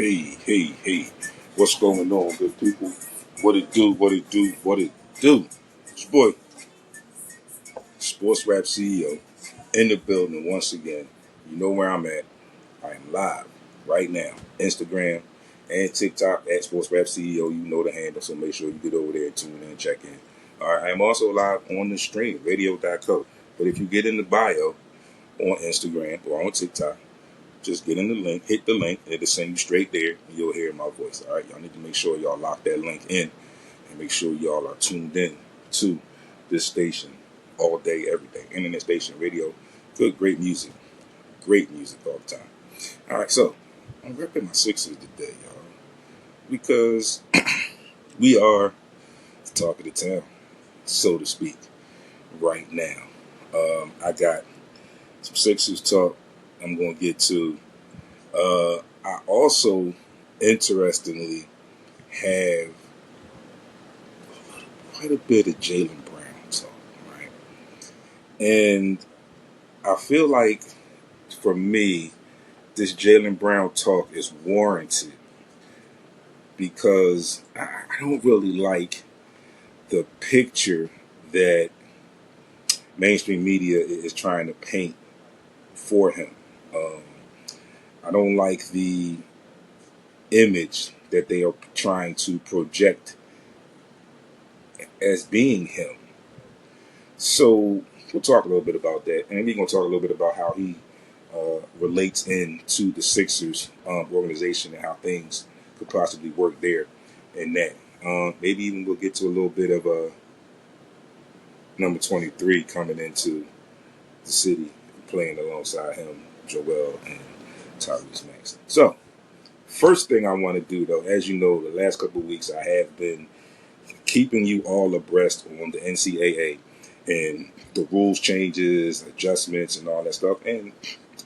Hey. What's going on, good people? What it do? It's your boy, SportsRap CEO, in the building once again. You know where I'm at. I am live right now. Instagram and TikTok at SportsRap CEO. You know the handle, so make sure you get over there, tune in, check in. Alright, I am also live on the stream, radio.co. But if you get in the bio on Instagram or on TikTok, just get in the link, hit the link, and it'll send you straight there, and you'll hear my voice. All right, y'all need to make sure y'all lock that link in, and make sure y'all are tuned in to this station all day, every day. Internet station, radio, good, great music all the time. All right, so I'm repping my Sixers today, y'all, because we are the talk of the town, so to speak, right now. I got some Sixers talk I'm going to get to. I also, interestingly, have quite a bit of Jaylen Brown talk, right? And I feel like, for me, this Jaylen Brown talk is warranted because I don't really like the picture that mainstream media is trying to paint for him. I don't like the image that they are trying to project as being him. So we'll talk a little bit about that, and we're going to talk a little bit about how he relates into the Sixers organization and how things could possibly work there and that. Maybe even we'll get to a little bit of number 23 coming into the city, playing alongside him, Joel and Tyrese Maxey. So, first thing I want to do, though, as you know, the last couple of weeks I have been keeping you all abreast on the NCAA and the rules changes, adjustments, and all that stuff. And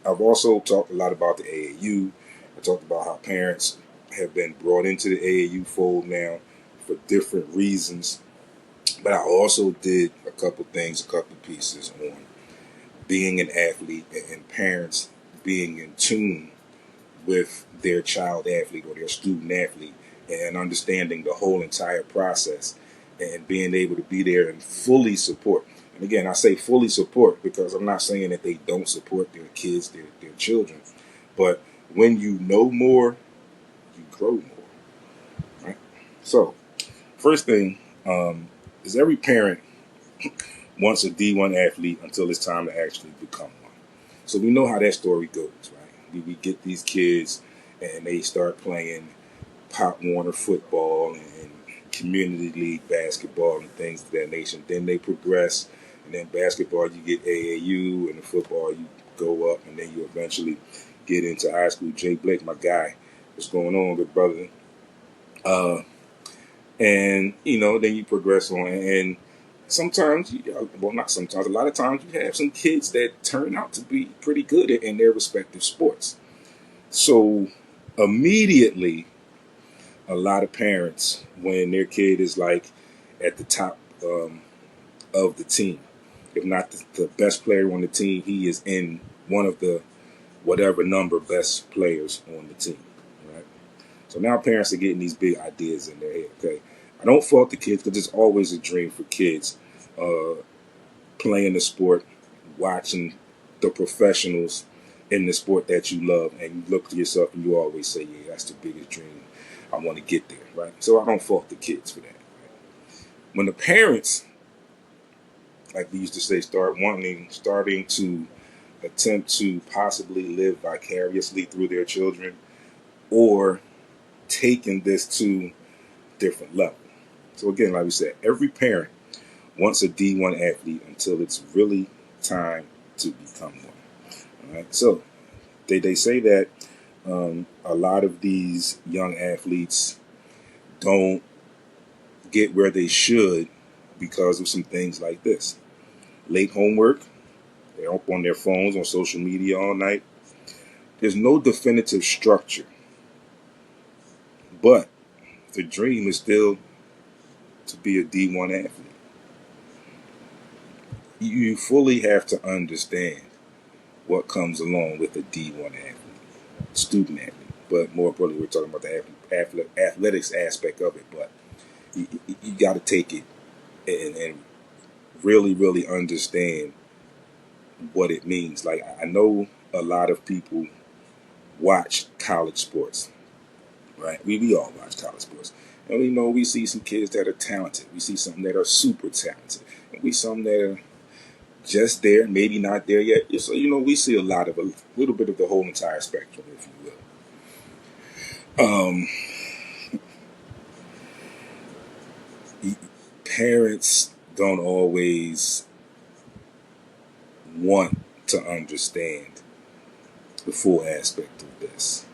I've also talked a lot about the AAU. I talked about how parents have been brought into the AAU fold now for different reasons. But I also did a couple pieces on being an athlete and parents being in tune with their child athlete or their student athlete and understanding the whole entire process and being able to be there and fully support. And again, I say fully support because I'm not saying that they don't support their kids, their children. But when you know more, you grow more. Right? So, first thing is every parent wants a D1 athlete until it's time to actually become one. So we know how that story goes, right? We get these kids and they start playing Pop Warner football and community league basketball and things of that nation. Then they progress, and then basketball you get AAU, and the football you go up, and then you eventually get into high school. Jay Blake, my guy, what's going on, good brother? And then you progress on, and sometimes, not sometimes, a lot of times you have some kids that turn out to be pretty good in their respective sports. So immediately, a lot of parents, when their kid is like at the top of the team, if not the best player on the team, he is in one of the whatever number best players on the team, right? So now parents are getting these big ideas in their head, okay? I don't fault the kids because it's always a dream for kids playing the sport, watching the professionals in the sport that you love, and you look to yourself and you always say, yeah, that's the biggest dream. I want to get there, right? So I don't fault the kids for that. Right? When the parents, like we used to say, starting to attempt to possibly live vicariously through their children or taking this to a different level. So again, like we said, every parent wants a D1 athlete until it's really time to become one. All right. So they say that a lot of these young athletes don't get where they should because of some things like this. Late homework, they're up on their phones, on social media all night. There's no definitive structure. But the dream is still to be a D1 athlete. You fully have to understand what comes along with a D1 athlete, student athlete. but more importantly, we're talking about the athletics aspect of it. But you got to take it and really, really understand what it means. Like, I know a lot of people watch college sports, right? We all watch college sports. And we know we see some kids that are talented. We see some that are super talented. And we some that are just there, maybe not there yet. So, we see a little bit of the whole entire spectrum, if you will. Parents don't always want to understand the full aspect of this.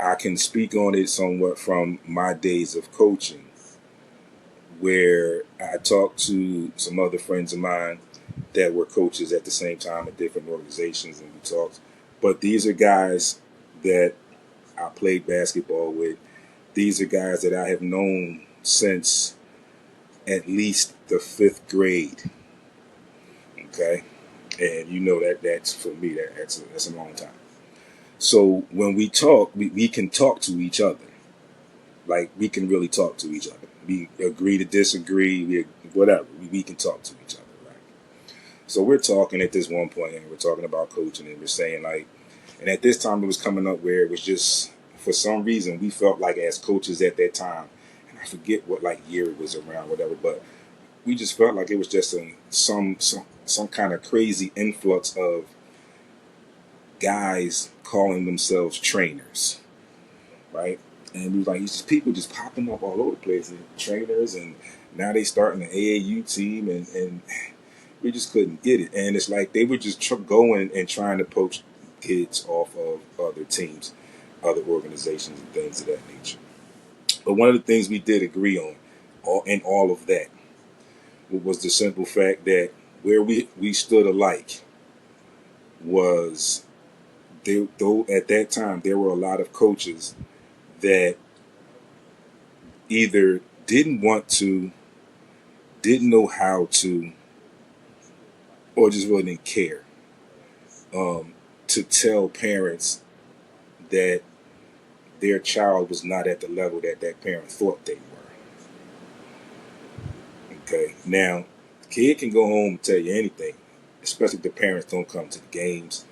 I can speak on it somewhat from my days of coaching, where I talked to some other friends of mine that were coaches at the same time at different organizations, and we talked. But these are guys that I played basketball with. These are guys that I have known since at least the 5th grade. Okay? And that's for me, that's a long time. So when we talk, we can talk to each other. Like, we can really talk to each other. We agree to disagree, whatever. We can talk to each other, right? So we're talking at this one point, and we're talking about coaching, and we're saying, like, and at this time it was coming up where it was just, for some reason, we felt like as coaches at that time, and I forget what year it was around, whatever, but we just felt like it was just some kind of crazy influx of guys calling themselves trainers, right? And we was like, it's just people just popping up all over the place, and trainers, and now they starting an AAU team, and we just couldn't get it. And it's like they were just going and trying to poach kids off of other teams, other organizations, and things of that nature. But one of the things we did agree on, in all of that, was the simple fact that where we stood alike was, though at that time there were a lot of coaches that either didn't want to, didn't know how to, or just really didn't care to tell parents that their child was not at the level that that parent thought they were. Okay, now, the kid can go home and tell you anything, especially if the parents don't come to the games.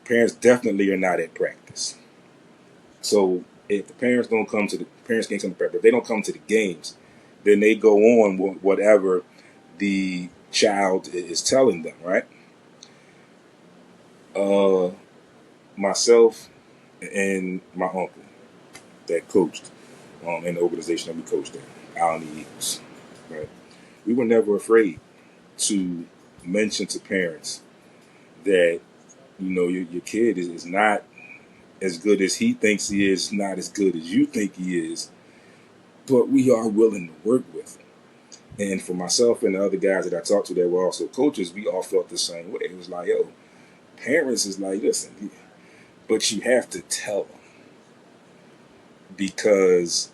Parents definitely are not at practice. So if the parents can't come to practice, if they don't come to the games, then they go on whatever the child is telling them, right? Myself and my uncle that coached in the organization that we coached in, Allen Eagles, right? We were never afraid to mention to parents that, your kid is not as good as he thinks he is, not as good as you think he is, but we are willing to work with him. And for myself and the other guys that I talked to that were also coaches, we all felt the same way. It was like, parents is like, listen, but you have to tell them, because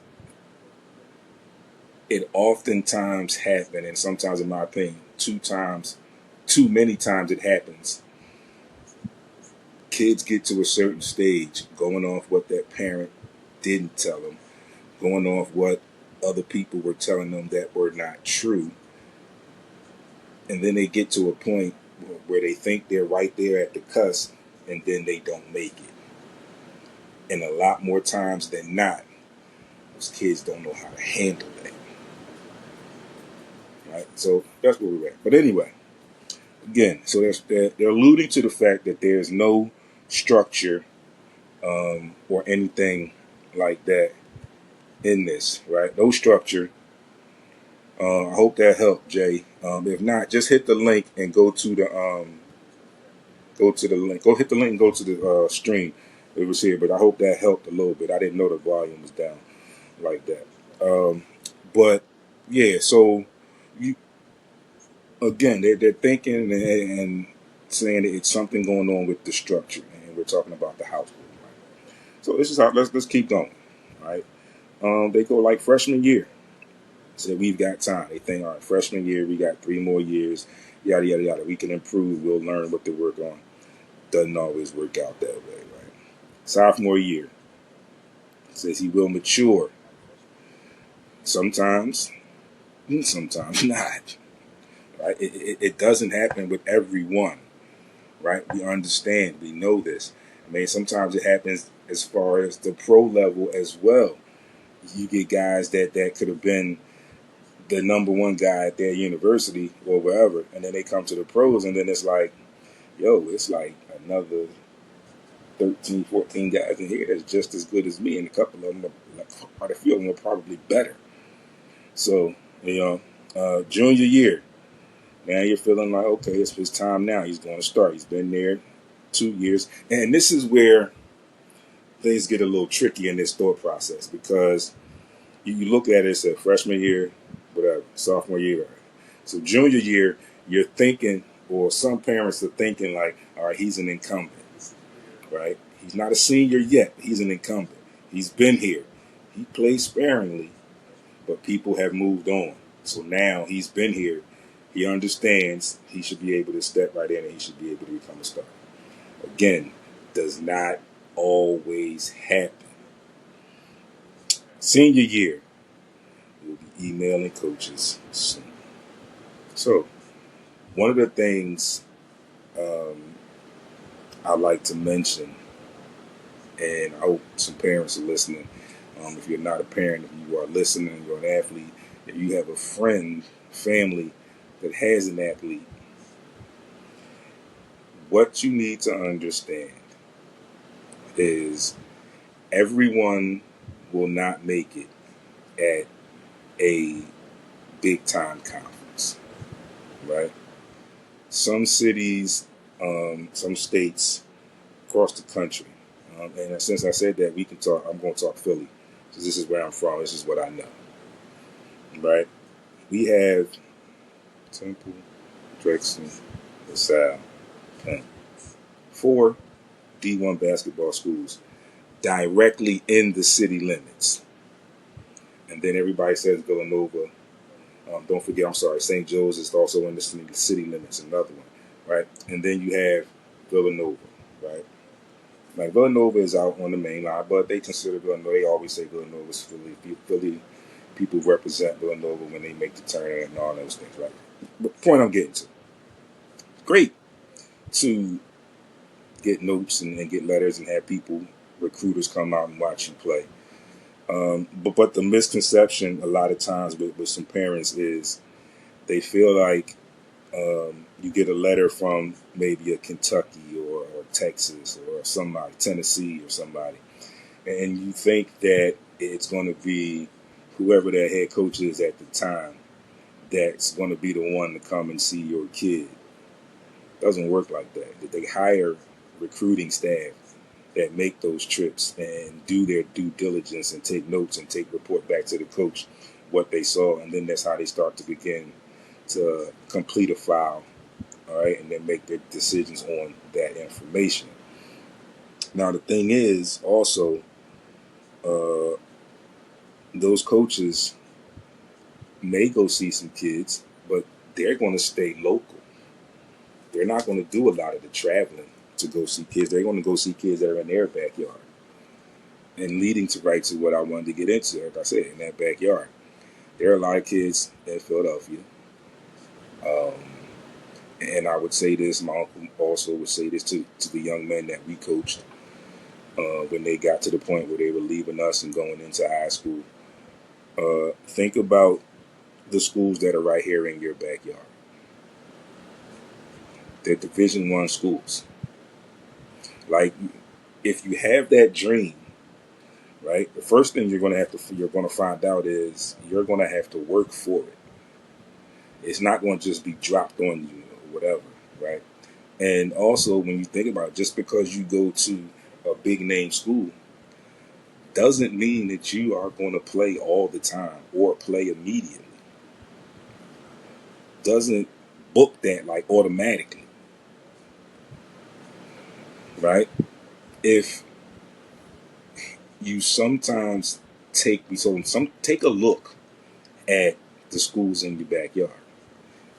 it oftentimes happens, and sometimes, in my opinion, too many times it happens. Kids get to a certain stage going off what that parent didn't tell them, going off what other people were telling them that were not true. And then they get to a point where they think they're right there at the cusp, and then they don't make it. And a lot more times than not, those kids don't know how to handle that. Right? So that's where we're at. But anyway, again, so they're alluding to the fact that there's no structure or anything like that in this, right? No structure. I hope that helped, Jay. If not, just hit the link and go to the link. Go hit the link and go to the stream. It was here, but I hope that helped a little bit. I didn't know the volume was down like that. But yeah, so they're thinking and saying that it's something going on with the structure, and we're talking about the household. Right? So this is how let's keep going. Right? They go like freshman year. So we've got time. They think, all right, freshman year, we got 3 more years, yada, yada, yada. We can improve. We'll learn what to work on. Doesn't always work out that way, right? Sophomore year, says he will mature. Sometimes, sometimes not. Right? It doesn't happen with everyone. Right? We understand. We know this. I mean, sometimes it happens as far as the pro level as well. You get guys that could have been the number one guy at their university or wherever, and then they come to the pros, and then it's like, yo, it's like another 13, 14 guys in here that's just as good as me, and a couple of them, quite a few of them are probably better. So, junior year, now you're feeling like, okay, it's his time now. He's going to start. He's been there 2 years. And this is where things get a little tricky in this thought process, because you look at it as a freshman year, whatever, sophomore year. So junior year, you're thinking, or some parents are thinking like, all right, he's an incumbent, right? He's not a senior yet. He's an incumbent. He's been here. He plays sparingly, but people have moved on. So now he's been here. He understands he should be able to step right in and he should be able to become a starter. Again, does not always happen. Senior year, we'll be emailing coaches soon. So, one of the things I like to mention, and I hope some parents are listening. If you're not a parent, if you are listening, you're an athlete, if you have a friend, family that has an athlete, what you need to understand is everyone will not make it at a big time conference, right? Some cities, some states across the country, and since I said that, we can talk. I'm going to talk Philly, because this is where I'm from. This is what I know, right? We have Temple, Drexel, LaSalle, Penn, 4 D1 basketball schools directly in the city limits. And then everybody says Villanova. Don't forget, I'm sorry, St. Joe's is also in the city limits, another one, right? And then you have Villanova, right? Like Villanova is out on the main line, but they consider Villanova, they always say Villanova is Philly. Philly people represent Villanova when they make the turn and all those things, right? But the point I'm getting to, great to get notes and get letters and have people, recruiters come out and watch you play. But the misconception a lot of times with some parents is they feel like you get a letter from maybe a Kentucky or Texas or somebody, Tennessee or somebody, and you think that it's going to be whoever their head coach is at the time that's going to be the one to come and see your kid. It doesn't work like that. They hire recruiting staff that make those trips and do their due diligence and take notes and report back to the coach what they saw, and then that's how they start to begin to complete a file, all right, and then make their decisions on that information. Now the thing is also, those coaches may go see some kids, but they're going to stay local. They're not going to do a lot of the traveling to go see kids. They're going to go see kids that are in their backyard. And leading to right to what I wanted to get into, like I said, in that backyard. There are a lot of kids in Philadelphia. And I would say this, my uncle also would say this to the young men that we coached when they got to the point where they were leaving us and going into high school. Think about the schools that are right here in your backyard. They're Division I schools. Like, if you have that dream, right, the first thing you're going to find out is you're going to have to work for it. It's not going to just be dropped on you or whatever, right? And also, when you think about it, just because you go to a big name school doesn't mean that you are going to play all the time or play immediately. Doesn't book that like automatically, right? If you sometimes take a look at the schools in your backyard.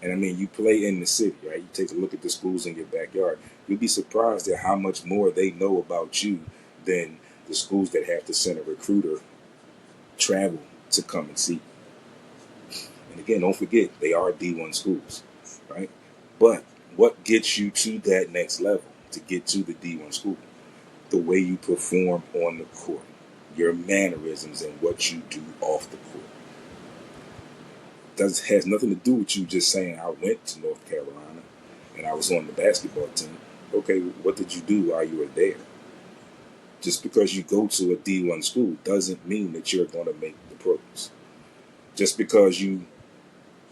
And I mean, you play in the city, right? You take a look at the schools in your backyard. You'll be surprised at how much more they know about you than the schools that have to send a recruiter travel to come and see. And again, don't forget, they are D1 schools, right? But what gets you to that next level, to get to the D1 school? The way you perform on the court, your mannerisms, and what you do off the court. Has nothing to do with you just saying, I went to North Carolina and I was on the basketball team. Okay, what did you do while you were there? Just because you go to a D1 school doesn't mean that you're going to make the pros. Just because you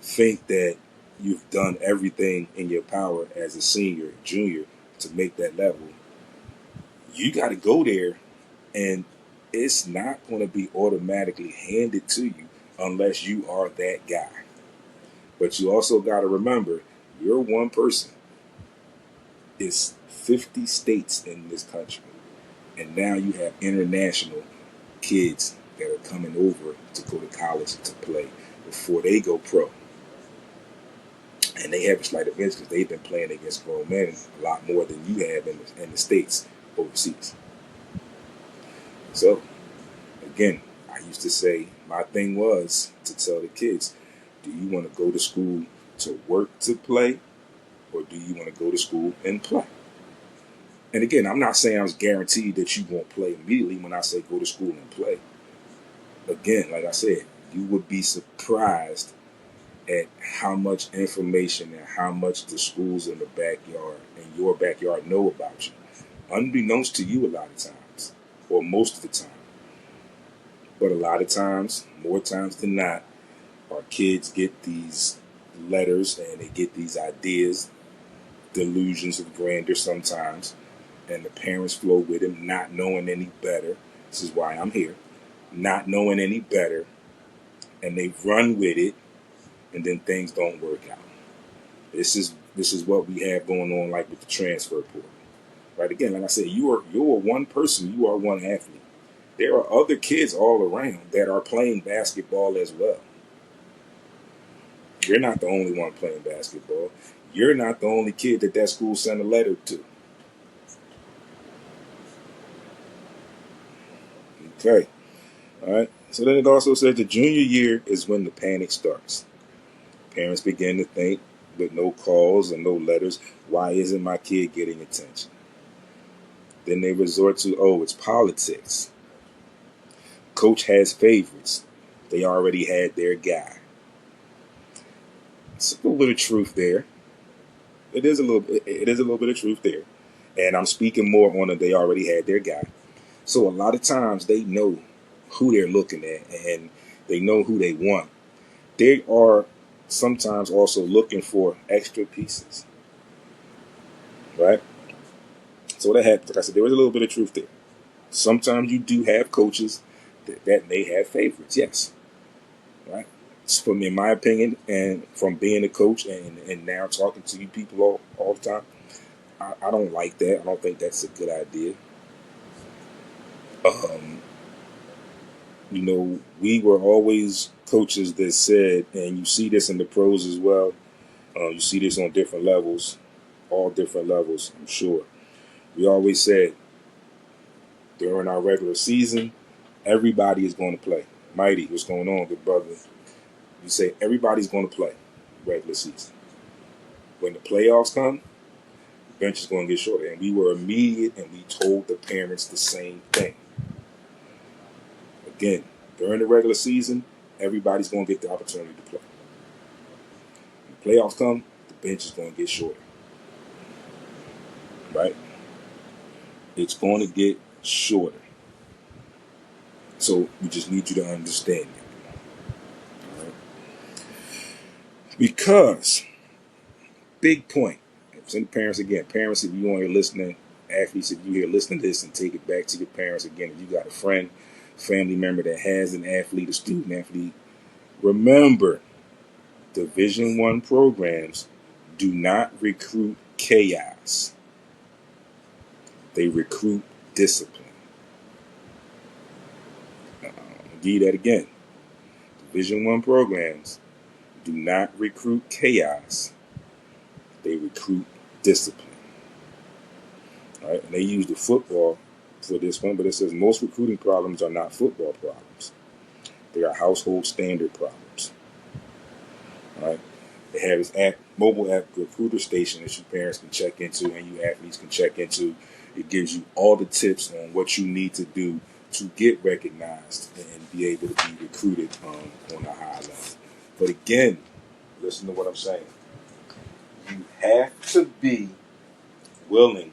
think that you've done everything in your power as a senior, junior to make that level, you got to go there, and it's not going to be automatically handed to you unless you are that guy. But you also got to remember, you're one person. It's 50 states in this country. And now you have international kids that are coming over to go to college to play before they go pro. And they have a slight advantage because they've been playing against grown men a lot more than you have in the States overseas. So, again, I used to say, my thing was to tell the kids, do you want to go to school to work to play, or do you want to go to school and play? And again, I'm not saying I was guaranteed that you won't play immediately when I say go to school and play. Again, like I said, you would be surprised at how much information and how much the schools in the backyard, in your backyard, know about you. Unbeknownst to you a lot of times, or most of the time. But a lot of times, more times than not, our kids get these letters and they get these ideas, delusions of grandeur sometimes, and the parents flow with them, not knowing any better. This is why I'm here. Not knowing any better, and they run with it, and then things don't work out. This is what we have going on, like with the transfer portal. Right? Again, like I said, you're one person, you are one athlete. There are other kids all around that are playing basketball as well. You're not the only one playing basketball. You're not the only kid that school sent a letter to. Okay. All right. So then it also says the junior year is when the panic starts. Parents begin to think, with no calls and no letters, why isn't my kid getting attention? Then they resort to, it's politics. Coach has favorites. They already had their guy. It's a little bit of truth there. It is a little bit of truth there. And I'm speaking more on it. They already had their guy. So a lot of times they know who they're looking at and they know who they want. They are sometimes also looking for extra pieces. Right? So that had, like I said, there was a little bit of truth there. Sometimes you do have coaches that may have favorites, yes. Right? From, in my opinion, and from being a coach and now talking to you people all the time, I don't like that. I don't think that's a good idea. We were always coaches that said, and you see this in the pros as well, you see this on different levels, all different levels, I'm sure. We always said, during our regular season, everybody is going to play. Mighty, what's going on, good brother? You say everybody's going to play regular season. When the playoffs come, the bench is going to get shorter. And we were immediate, and we told the parents the same thing. Again, during the regular season, everybody's going to get the opportunity to play. When the playoffs come, the bench is going to get shorter. Right? It's going to get shorter. So we just need you to understand that. All right? Because, big point. Send parents again. Parents, if you want to listening, athletes, if you're here listening to this and take it back to your parents again, if you got a friend, family member that has an athlete, a student athlete, remember, Division I programs do not recruit chaos. They recruit discipline. I'll give you that again. Division I programs do not recruit chaos. They recruit discipline. All right? And they use the football for this one, but it says most recruiting problems are not football problems. They are household standard problems. All right. They have this app, mobile app recruiter station that your parents can check into and you athletes can check into. It gives you all the tips on what you need to do to get recognized and be able to be recruited on a high level. But again, listen to what I'm saying. You have to be willing.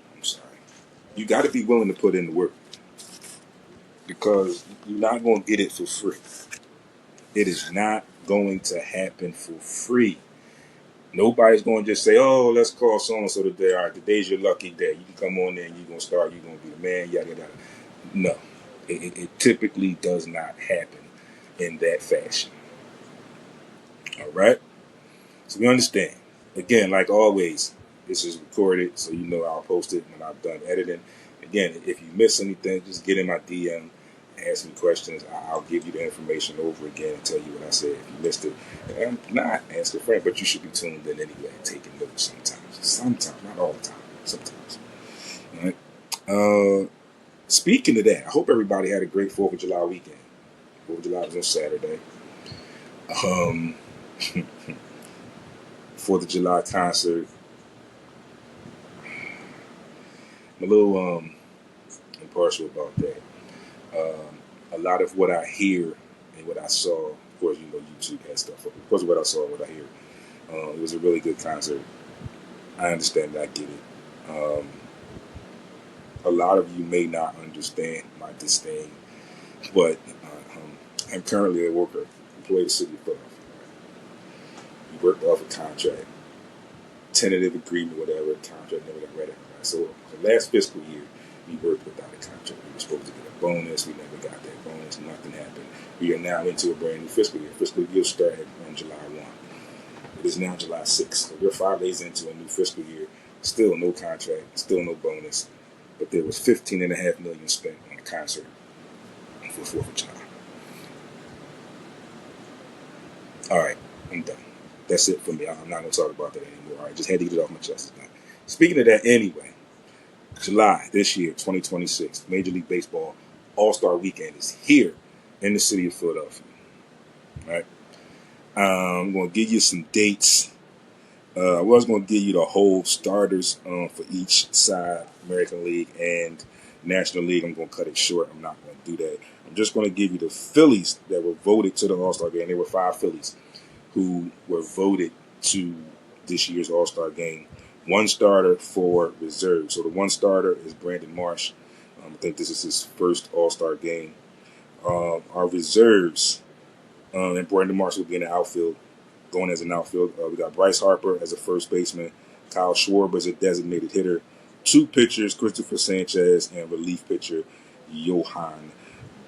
You got to be willing to put in the work because you're not going to get it for free. It is not going to happen for free. Nobody's going to just say, oh, let's call so-and-so today. All right, today's your lucky day. You can come on there and you're going to start. You're going to be the man, yada, yada. No, it typically does not happen in that fashion. All right? So we understand. Again, like always, this is recorded, so you know I'll post it when I'm done editing. Again, if you miss anything, just get in my DM, ask me questions. I'll give you the information over again and tell you what I said. If you missed it, and not ask a friend, but you should be tuned in anyway and taking notes sometimes. Sometimes, not all the time. Sometimes. All right. Speaking of that, I hope everybody had a great 4th of July weekend. 4th of July was on Saturday. 4th of July concert. I'm a little impartial about that. A lot of what I hear and what I saw, of course, you know, YouTube has stuff. Of course, what I saw and what I hear, it was a really good concert. I understand that, I get it. A lot of you may not understand my disdain, but I'm currently a worker, employee of the city of Philadelphia. We worked off a contract, tentative agreement, whatever, contract never got ratified. So the last fiscal year, we worked without a contract. We were supposed to get a bonus. We never got that bonus. Nothing happened. We are now into a brand new fiscal year. Fiscal year started on July 1. It is now July 6th. So we're 5 days into a new fiscal year. Still no contract. Still no bonus. But there was $15.5 million spent on a concert for 4th of July. All right, I'm done. That's it for me. I'm not going to talk about that anymore. All right, just had to get it off my chest. Speaking of that anyway, July this year, 2026, Major League Baseball All-Star Weekend is here in the city of Philadelphia. All right. I'm going to give you some dates. I was going to give you the whole starters for each side, American League and National League. I'm going to cut it short. I'm not going to do that. I'm just going to give you the Phillies that were voted to the All-Star game. There were 5 Phillies who were voted to this year's All-Star game. 1 starter, 4 reserves. So the 1 starter is Brandon Marsh. I think this is his first All-Star game. Our reserves, and Brandon Marsh will be in the outfield, going as an outfield. We got Bryce Harper as a first baseman, Kyle Schwarber as a designated hitter, 2 pitchers, Christopher Sanchez, and relief pitcher Johan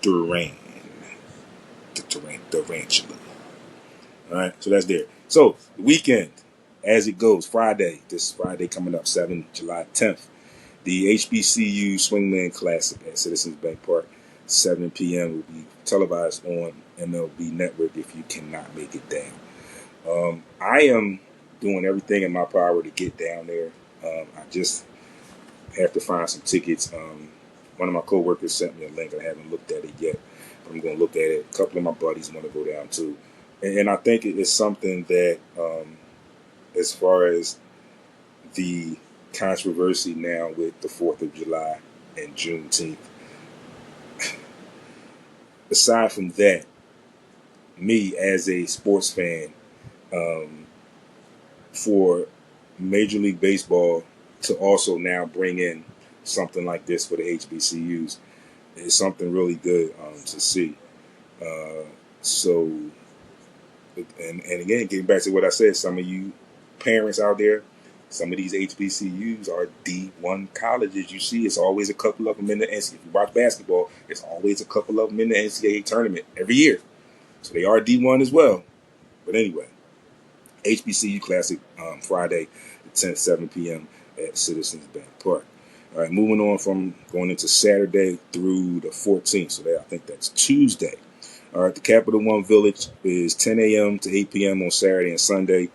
Duran, the Tarantula. All right, so that's there. So the weekend, as it goes, this Friday coming up, July 10th, the HBCU Swingman Classic at Citizens Bank Park, 7 p.m. will be televised on MLB Network if you cannot make it down. I am doing everything in my power to get down there. I just have to find some tickets. One of my coworkers sent me a link. I haven't looked at it yet, but I'm going to look at it. A couple of my buddies want to go down too. And I think it is something that, as far as the controversy now with the 4th of July and Juneteenth, aside from that, me as a sports fan, for Major League Baseball to also now bring in something like this for the HBCUs is something really good to see. And again, getting back to what I said, some of you parents out there, some of these HBCUs are D1 colleges. You see, it's always a couple of them in the NCAA. If you watch basketball, it's always a couple of them in the NCAA tournament every year. So they are D1 as well. But anyway, HBCU Classic Friday, the 10th, 7 p.m. at Citizens Bank Park. All right, moving on from going into Saturday through the 14th. So I think that's Tuesday. All right, the Capital One Village is 10 a.m. to 8 p.m. on Saturday and Sunday,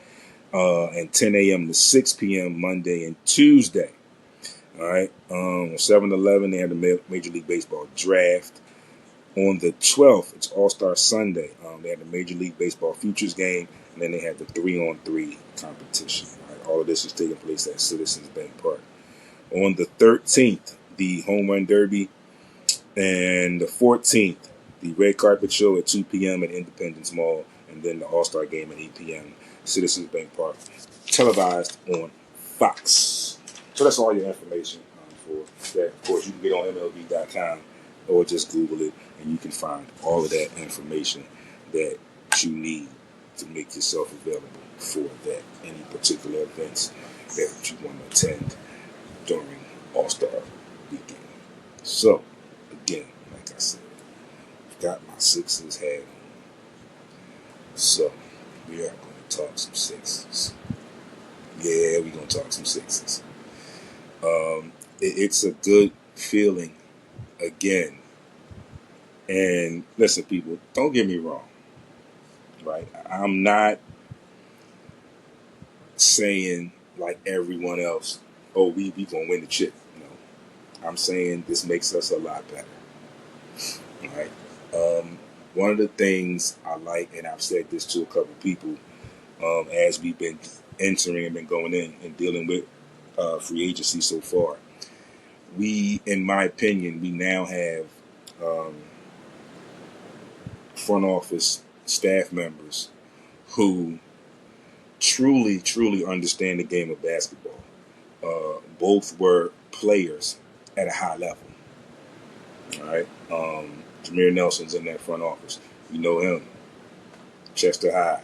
and 10 a.m. to 6 p.m. Monday and Tuesday. All right. On 7/11, they have the Major League Baseball draft. On the 12th, it's All-Star Sunday. They have the Major League Baseball Futures game, and then they have the 3-on-3 competition. Right? All of this is taking place at Citizens Bank Park. On the 13th, the Home Run Derby, and the 14th, the Red Carpet Show at 2 p.m. at Independence Mall, and then the All-Star Game at 8 p.m. Citizens Bank Park, televised on Fox. So that's all your information for that. Of course, you can get on MLB.com or just Google it, and you can find all of that information that you need to make yourself available for that. Any particular events that you want to attend during All-Star Weekend. So, again, like I said, I've got my Sixers hat on. So, we are going to talk some Sixers. Yeah, we're going to talk some Sixers. It's a good feeling again. And listen, people, don't get me wrong. Right? I'm not saying like everyone else, oh, we going to win the chip. No. I'm saying this makes us a lot better. Right? One of the things I like, and I've said this to a couple of people as we've been entering and been going in and dealing with free agency so far, we, in my opinion, we now have front office staff members who truly, truly understand the game of basketball. Both were players at a high level. All right. Jameer Nelson's in that front office. You know him. Chester High,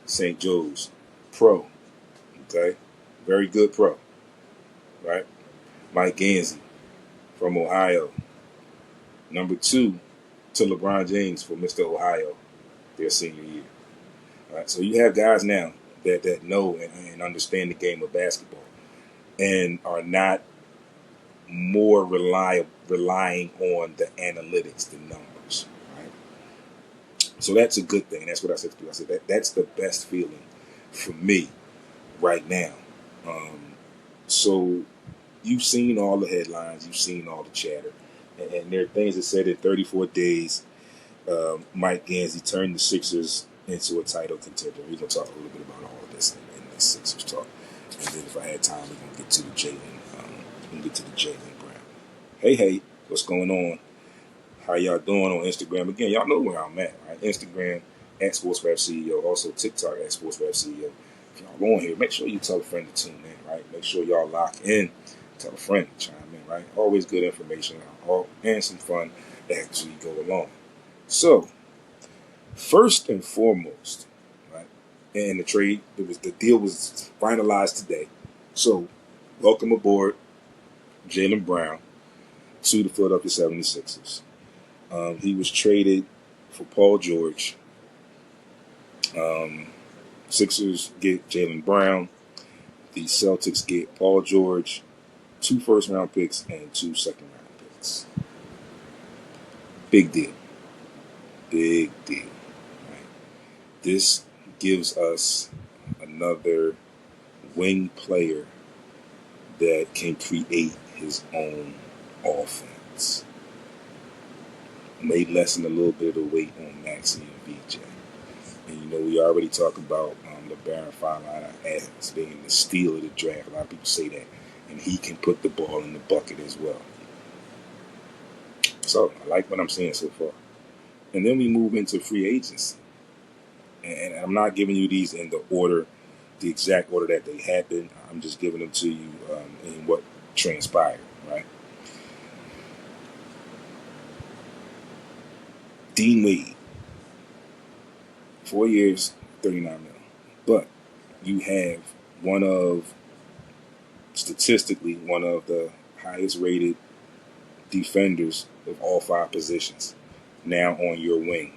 St. Joe's, pro. Okay. Very good pro. Right. Mike Gansey from Ohio. Number 2 to LeBron James for Mr. Ohio, their senior year. All right. So you have guys now that know and understand the game of basketball and are not more relying on the analytics, the numbers, right? So that's a good thing. That's what I said to you. I said that's the best feeling for me right now. So you've seen all the headlines, you've seen all the chatter, and there are things that said in 34 days, Mike Gansey turned the Sixers into a title contender. We're going to talk a little bit about all of this in this Sixers talk. And then if I had time, we're going to get to the Jaylen Brown. Hey, what's going on? How y'all doing on Instagram? Again, y'all know where I'm at, right? Instagram at SportsRap CEO, also TikTok at SportsRap CEO. If y'all on here, make sure you tell a friend to tune in, right? Make sure y'all lock in, tell a friend to chime in, right? Always good information and some fun as we go along. So, first and foremost, right, and the deal was finalized today. So, welcome aboard Jaylen Brown to the Philadelphia 76ers. He was traded for Paul George. Sixers get Jaylen Brown. The Celtics get Paul George, 2 first-round picks, and 2 second-round picks. Big deal. Big deal. Right? This gives us another wing player that can create his own offense. May lessen a little bit of the weight on Maxey and VJ. And we already talked about the Baron Fine as being the steal of the draft. A lot of people say that. And he can put the ball in the bucket as well. So, I like what I'm seeing so far. And then we move into free agency. And I'm not giving you these in the exact order that they happened. I'm just giving them to you in what transpired, right? Dean Wade, 4 years, $39 million. But you have statistically, one of the highest rated defenders of all 5 positions now on your wing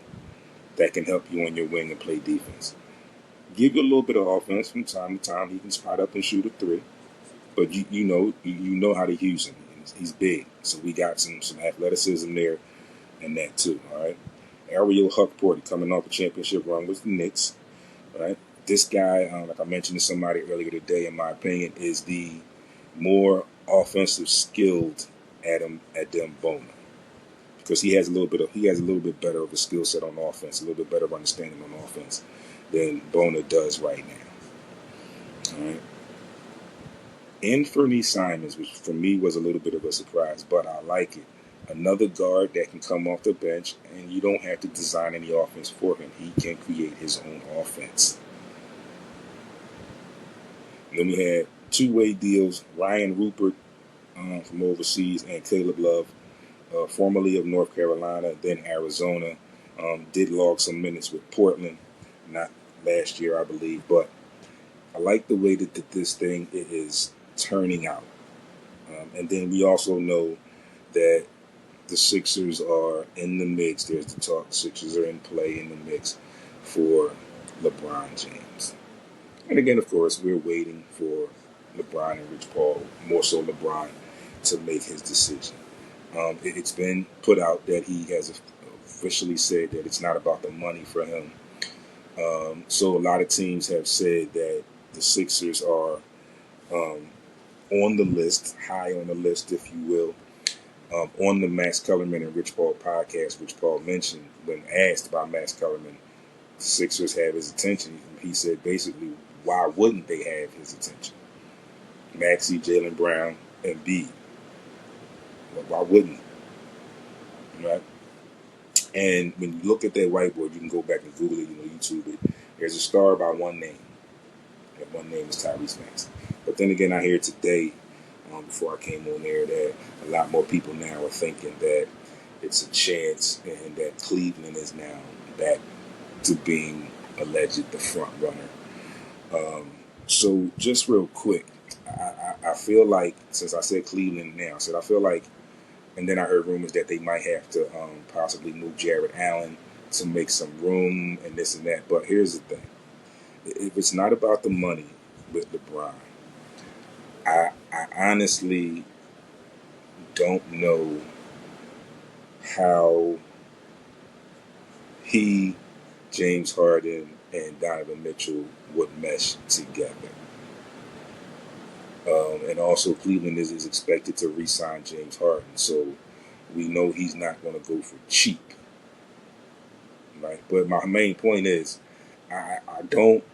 that can help you on your wing and play defense. Give you a little bit of offense from time to time. He can spot up and shoot a 3. But you know how to use him. He's big. So we got some athleticism there and that too, all right? Ariel Huckport coming off a championship run with the Knicks, all right? This guy, like I mentioned to somebody earlier today, in my opinion, is the more offensive skilled at them Bona, because he has a little bit better of a skill set on offense, a little bit better of understanding on offense than Bona does right now. All right. Anthony Simons, which for me was a little bit of a surprise, but I like it. Another guard that can come off the bench, and you don't have to design any offense for him. He can create his own offense. And then we had two-way deals, Ryan Rupert from overseas and Caleb Love, formerly of North Carolina, then Arizona. Did log some minutes with Portland, not last year, I believe, but I like the way that this thing is turning out. And then we also know that the Sixers are in the mix. There's the talk. Sixers are in play in the mix for LeBron James. And again, of course, we're waiting for LeBron and Rich Paul, more so LeBron, to make his decision. It's been put out that he has officially said that it's not about the money for him. So a lot of teams have said that the Sixers are on the list, high on the list, if you will. On the Max Kellerman and Rich Paul podcast, which Paul mentioned when asked by Max Kellerman, the Sixers have his attention. He said basically, why wouldn't they have his attention? Maxey, Jaylen Brown, and B. Why wouldn't? Right? And when you look at that whiteboard, you can go back and Google it, YouTube it. There's a star by one name. That one name is Tyrese Maxey. But then again, I hear today, before I came on there, that a lot more people now are thinking that it's a chance and that Cleveland is now back to being alleged the front runner. So just real quick, I feel like, since I said Cleveland now, I feel like, and then I heard rumors that they might have to possibly move Jared Allen to make some room and this and that. But here's the thing. If it's not about the money with LeBron, I honestly don't know how he, James Harden, and Donovan Mitchell would mesh together. And also, Cleveland is expected to re-sign James Harden, so we know he's not going to go for cheap. Right? But my main point is, I don't,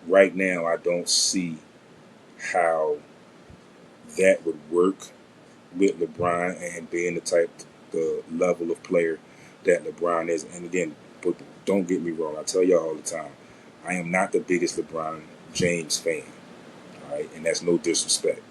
right now, I don't see how that would work with LeBron and being the level of player that LeBron is. And again, but don't get me wrong, I tell y'all all the time, I am not the biggest LeBron James fan. All right? And that's no disrespect.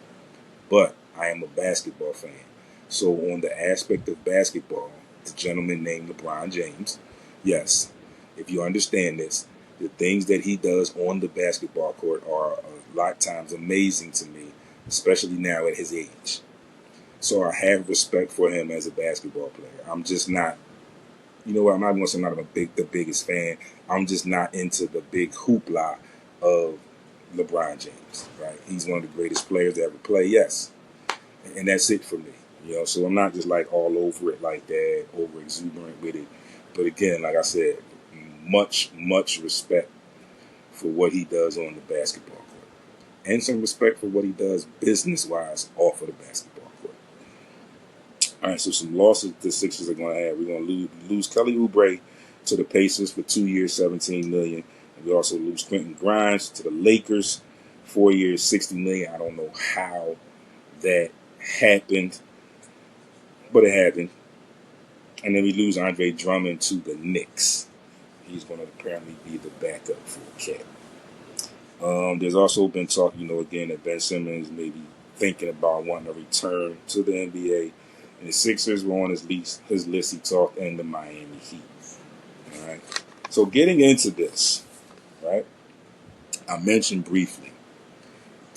But I am a basketball fan. So on the aspect of basketball, the gentleman named LeBron James, yes, if you understand this, the things that he does on the basketball court are a lot of times amazing to me, especially now at his age. So I have respect for him as a basketball player. I'm just not, you know what, I'm not going to say I'm not the biggest fan. I'm just not into the big hoopla of LeBron James, right? He's one of the greatest players to ever play, yes. And that's it for me. So I'm not just like all over it like that, over exuberant with it. But again, like I said, much respect for what he does on the basketball court. And some respect for what he does business-wise off of the basketball court. All right, so some losses the Sixers are going to have. We're going to lose Kelly Oubre to the Pacers for 2 years, $17 million. And we also lose Quentin Grimes to the Lakers, 4 years, $60 million. I don't know how that happened, but it happened. And then we lose Andre Drummond to the Knicks. He's going to apparently be the backup for Cat. There's also been talk, again, that Ben Simmons may be thinking about wanting to return to the NBA. And the Sixers were on his list. He talked, and the Miami Heat. All right. So getting into this, right, I mentioned briefly,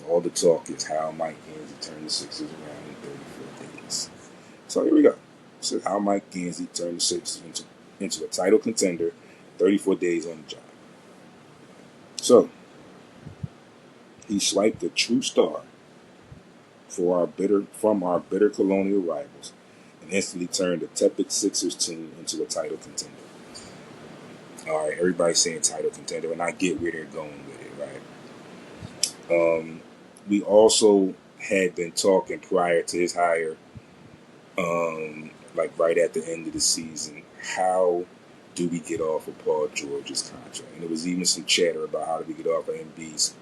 all the talk is how Mike Gansey turned the Sixers around in 34 days. So here we go. So how Mike Gansey turned the Sixers into a title contender, 34 days on the job. So he swiped a true star from our bitter colonial rivals and instantly turned the tepid Sixers team into a title contender. All right, everybody's saying title contender, and I get where they're going with it, right? We also had been talking prior to his hire, like right at the end of the season, how do we get off of Paul George's contract? And there was even some chatter about how do we get off of Embiid's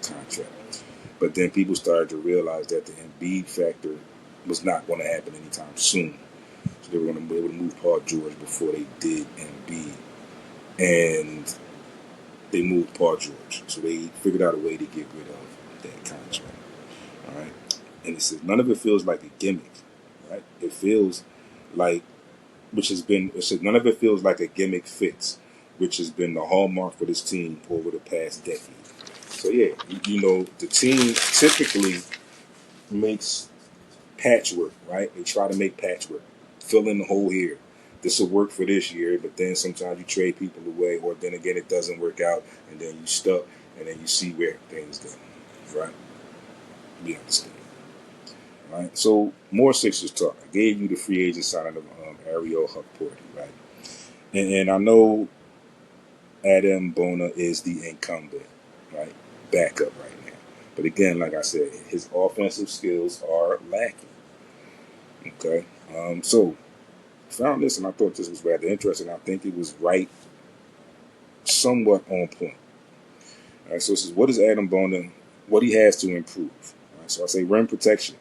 contract. But then people started to realize that the Embiid factor was not going to happen anytime soon. So they were going to be able to move Paul George before they did Embiid. And they moved Paul George. So they figured out a way to get rid of that contract. All right. And it says none of it feels like a gimmick. Right? It feels like, it says none of it feels like a gimmick fix, which has been the hallmark for this team over the past decade. So yeah, the team typically makes patchwork, right? They try to make patchwork, fill in the hole here. This will work for this year, but then sometimes you trade people away, or then again it doesn't work out, and then you stuck, and then you see where things go, right? You understand, right? So more Sixers talk. I gave you the free agent signing of Ariel Hukporti, right? And I know Adam Bona is the incumbent, right? Backup right now. But again, like I said, his offensive skills are lacking. Okay? So, I found this and I thought this was rather interesting. I think it was somewhat on point. All right, so this is what is Adam Bona, what he has to improve. All right, so I say rim protection.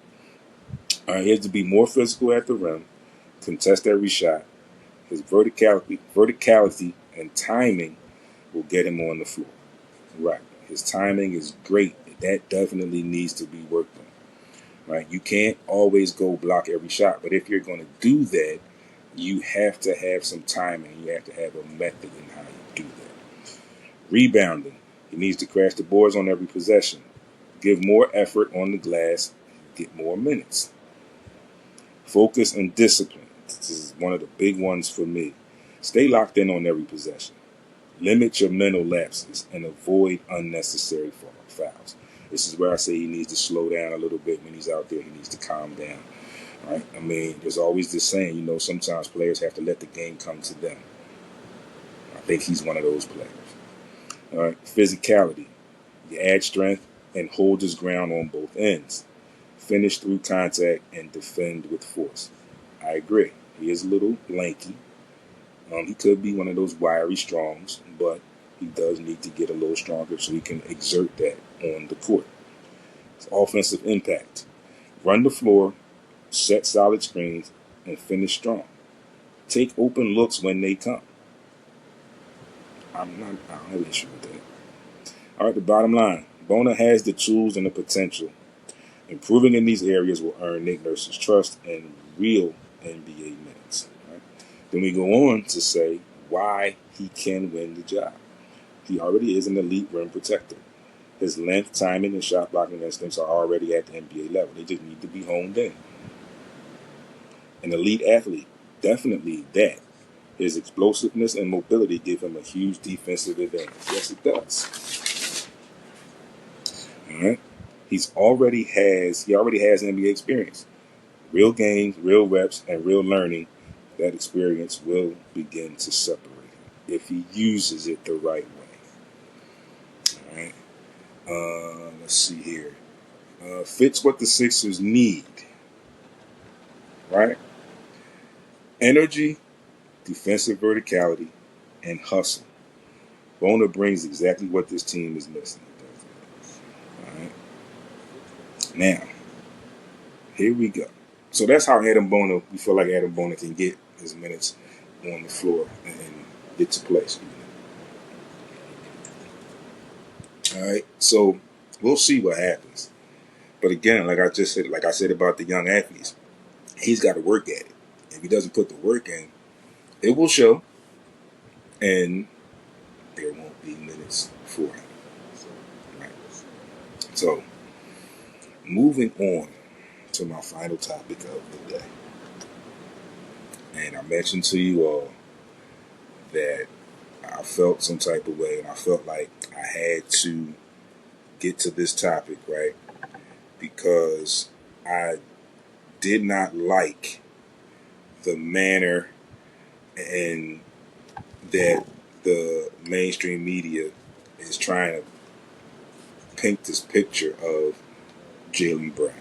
All right, he has to be more physical at the rim, contest every shot. His verticality and timing will get him on the floor. Right. His timing is great. That definitely needs to be worked on. Right. You can't always go block every shot, but if you're going to do that, you have to have some timing. You have to have a method in how you do that. Rebounding. He needs to crash the boards on every possession. Give more effort on the glass. Get more minutes. Focus and discipline. This is one of the big ones for me. Stay locked in on every possession. Limit your mental lapses and avoid unnecessary fouls. This is where I say he needs to slow down a little bit when he's out there. He needs to calm down. Right? I mean, there's always this saying, sometimes players have to let the game come to them. I think he's one of those players. All right, physicality. You add strength and hold his ground on both ends. Finish through contact and defend with force. I agree. He is a little lanky. He could be one of those wiry strongs, but he does need to get a little stronger so he can exert that on the court. It's offensive impact. Run the floor, set solid screens, and finish strong. Take open looks when they come. I don't have an issue with that. All right, the bottom line. Bona has the tools and the potential. Improving in these areas will earn Nick Nurse's trust and real NBA minutes. Right? Then we go on to say why he can win the job. He already is an elite rim protector. His length, timing, and shot blocking instincts are already at the NBA level. They just need to be honed in. An elite athlete, definitely that. His explosiveness and mobility give him a huge defensive advantage. Yes, it does. All right. He already has NBA experience. Real games, real reps, and real learning. That experience will begin to separate him if he uses it the right way. All right. Let's see here. Fits what the Sixers need. Right? Energy, defensive verticality, and hustle. Bona brings exactly what this team is missing. All right. Now, here we go. So that's how we feel like Adam Bona can get his minutes on the floor and get to place. All right. So we'll see what happens. But again, like I said about the young athletes, he's got to work at it. If he doesn't put the work in, it will show, and there won't be minutes for him. Right. So, moving on to my final topic of the day. And I mentioned to you all that I felt some type of way, and I felt like I had to get to this topic, right? Because I did not like the manner and that the mainstream media is trying to paint this picture of Jaylen Brown,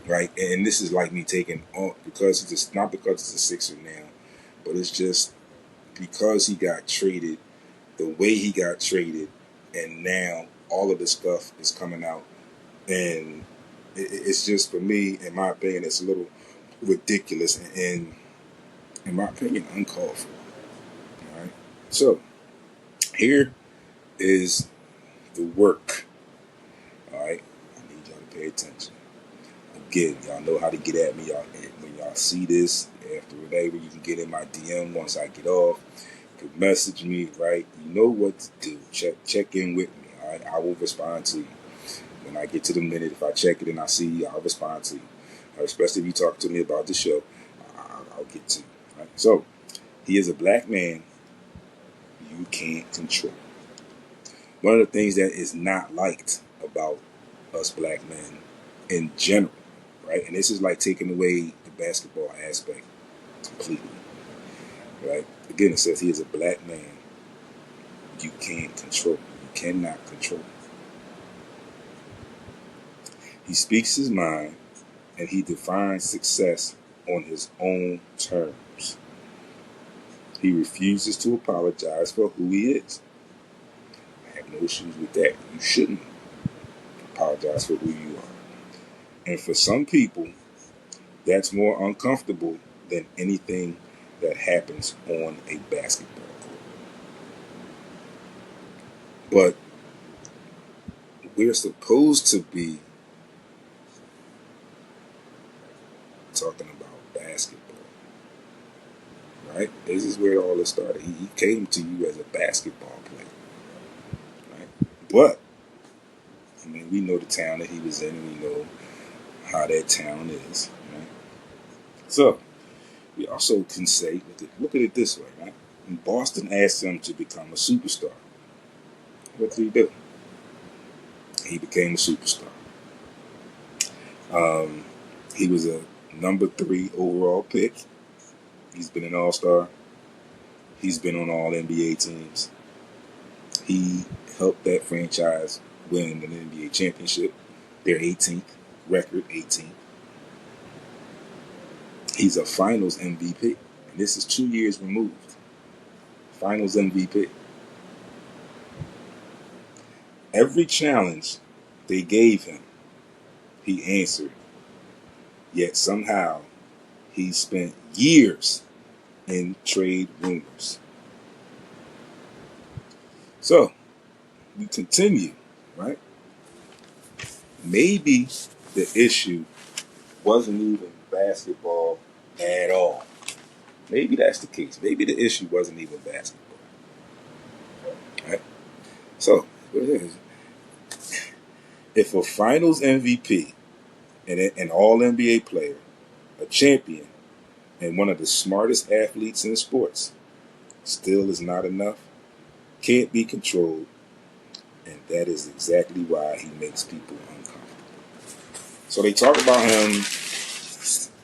right? And this is like me taking all because he's just not because he's a Sixer now, but it's just because he got traded the way he got traded, and now all of this stuff is coming out, and it's just for me, in my opinion, it's a little ridiculous and in my opinion, uncalled for. All right, so here is the work. All right, I need y'all to pay attention. Again, y'all know how to get at me. Y'all, when y'all see this, after whatever, you can get in my DM once I get off. You can message me, right? You know what to do. Check in with me. All right, I will respond to you when I get to the minute. If I check it and I see you, I'll respond to you. Especially if you talk to me about the show, I'll get to you. Right? So he is a black man you can't control. One of the things that is not liked about us black men in general, right? And this is like taking away the basketball aspect completely, right? Again, it says he is a black man you can't control. You cannot control. He speaks his mind and he defines success on his own terms. He refuses to apologize for who he is. I have no issues with that. You shouldn't apologize for who you are. And for some people, that's more uncomfortable than anything that happens on a basketball court. But we're supposed to be talking about basketball, right? This is where all this started. He came to you as a basketball player, right? But, I mean, we know the town that he was in, and we know how that town is, right? So, we also can say, look at it this way, right? When Boston asked him to become a superstar, what did he do? He became a superstar. He was a number 3 overall pick. He's been an all-star. He's been on all NBA teams. He helped that franchise win an NBA championship. Their 18th record, 18th. He's a Finals MVP. And this is 2 years removed. Finals MVP. Every challenge they gave him, he answered. Yet somehow he spent years in trade rumors. So, we continue, right? Maybe the issue wasn't even basketball at all. Maybe that's the case. Maybe the issue wasn't even basketball. Right? So, if a Finals MVP and an All NBA player, a champion, and one of the smartest athletes in sports still is not enough, can't be controlled, and that is exactly why he makes people uncomfortable. So they talk about him.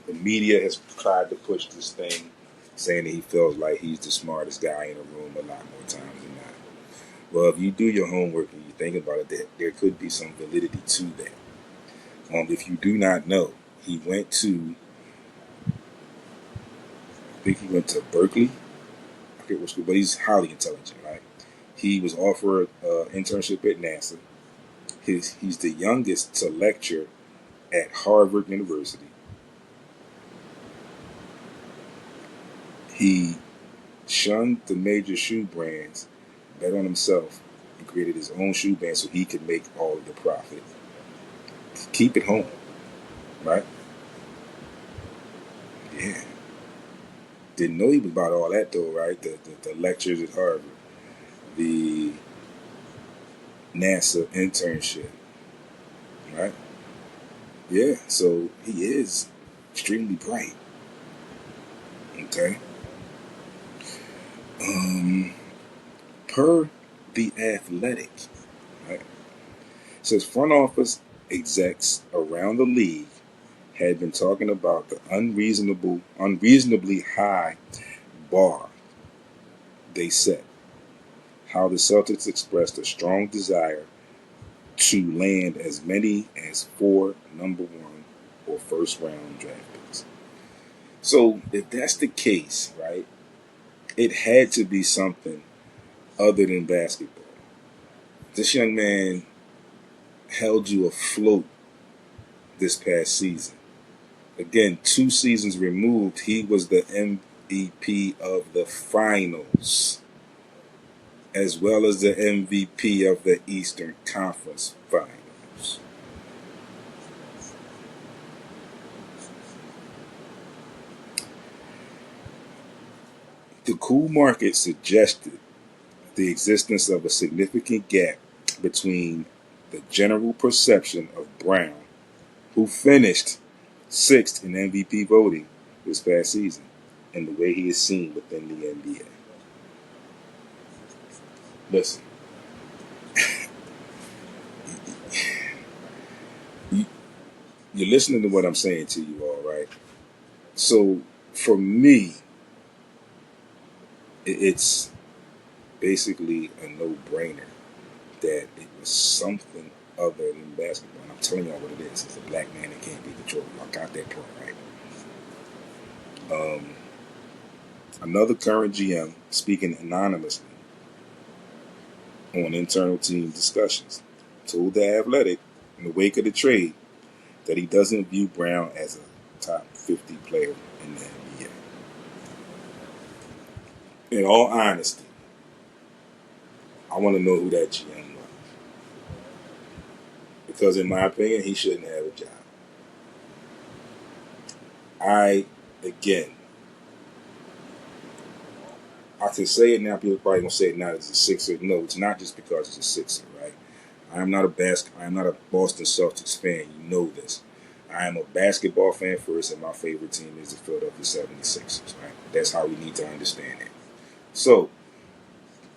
The media has tried to push this thing, saying that he feels like he's the smartest guy in the room a lot more times than not. Well, if you do your homework and you think about it, there could be some validity to that. If you do not know, he went to, I think he went to Berkeley. I forget what school, but he's highly intelligent, right? He was offered an internship at NASA. He's the youngest to lecture at Harvard University. He shunned the major shoe brands, bet on himself, and created his own shoe brand so he could make all of the profit. Keep it home, right? Yeah. Didn't know he was about all that though, right? The lectures at Harvard, the NASA internship, right? Yeah, so he is extremely bright. Okay. Per The Athletic, right? It says front office execs around the league had been talking about the unreasonably high bar they set. How the Celtics expressed a strong desire to land as many as 4 number 1 or first round draft picks. So if that's the case, right, it had to be something other than basketball. This young man held you afloat this past season. Again, 2 seasons removed, he was the MVP of the finals, as well as the MVP of the Eastern Conference Finals. The cool market suggested the existence of a significant gap between the general perception of Brown, who finished 6th in MVP voting this past season, and the way he is seen within the NBA. Listen, you're listening to what I'm saying to you all, right? So for me, it's basically a no-brainer that it was something other than basketball. And I'm telling y'all what it is. It's a black man that can't be controlled. Y'all got that part right. Another current GM speaking anonymously on internal team discussions told The Athletic in the wake of the trade that he doesn't view Brown as a top 50 player in the NBA. In all honesty, I want to know who that GM was. Because in my opinion, he shouldn't have a job. I can say it now, people probably gonna say it now as a Sixer. No, it's not just because it's a Sixer, right? I am not a Boston Celtics fan. You know this. I am a basketball fan first, and my favorite team is the Philadelphia 76ers, right? That's how we need to understand it. So,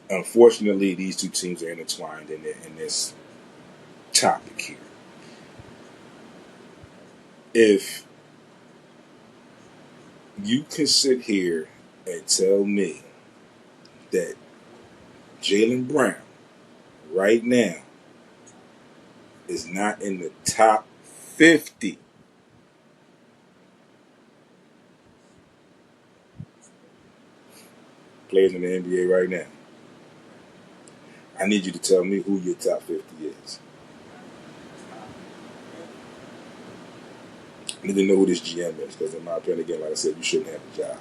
unfortunately, these two teams are intertwined in this topic here. If you can sit here and tell me that Jaylen Brown right now is not in the top 50 players in the NBA right now, I need you to tell me who your top 50 is. I need to know who this GM is, because in my opinion, again, like I said, you shouldn't have a job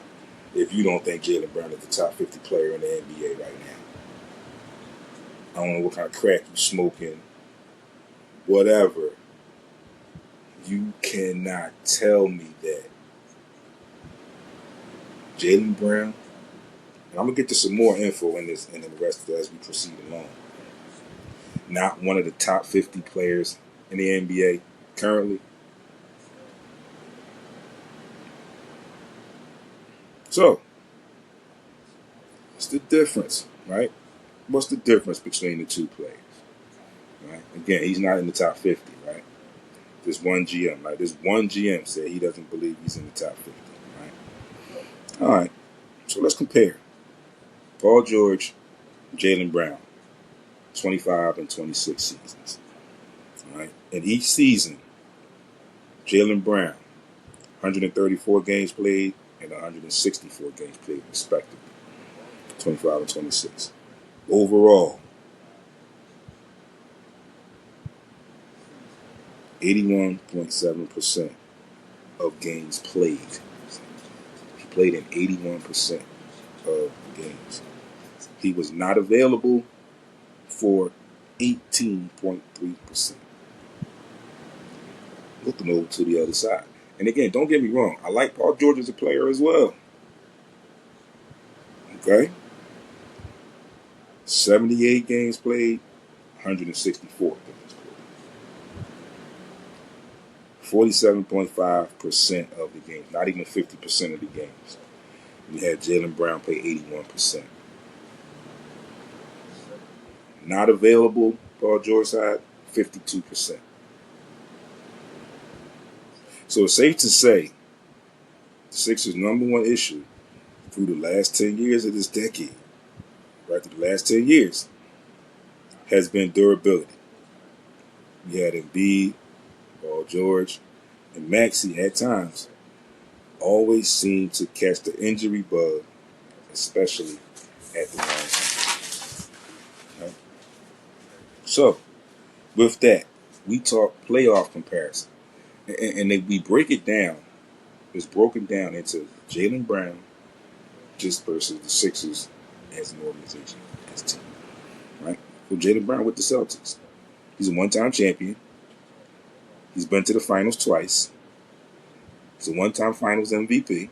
if you don't think Jaylen Brown is the top 50 player in the NBA right now. I don't know what kind of crack you smoking, whatever. You cannot tell me that Jaylen Brown, and I'm gonna get to some more info in this and the rest of it as we proceed along. Not one of the top 50 players in the NBA currently. So, what's the difference, right? What's the difference between the two players? Right? Again, he's not in the top 50, right? This one GM, right? This one GM said he doesn't believe he's in the top 50, right? All right. So let's compare. Paul George, Jaylen Brown, 25 and 26 seasons. All right. In each season, Jaylen Brown, 134 games played and 164 games played, respectively. 25 and 26. Overall, 81.7% of games played. He played in 81% of the games. He was not available for 18.3%. Looking over to the other side. And again, don't get me wrong. I like Paul George as a player as well. Okay? 78 games played, 164 games played. 47.5% of the games, not even 50% of the games. We had Jaylen Brown play 81%. Not available, Paul George side, 52%. So it's safe to say the Sixers' number one issue through the last 10 years of this decade, right through the last 10 years, has been durability. You had Embiid, Paul George, and Maxey at times always seemed to catch the injury bug, especially at the line. Right? So, with that, we talk playoff comparison. And if we break it down, it's broken down into Jaylen Brown just versus the Sixers as an organization, as a team. Right? So Jaylen Brown with the Celtics. He's a one-time champion. He's been to the finals twice. He's a one-time finals MVP.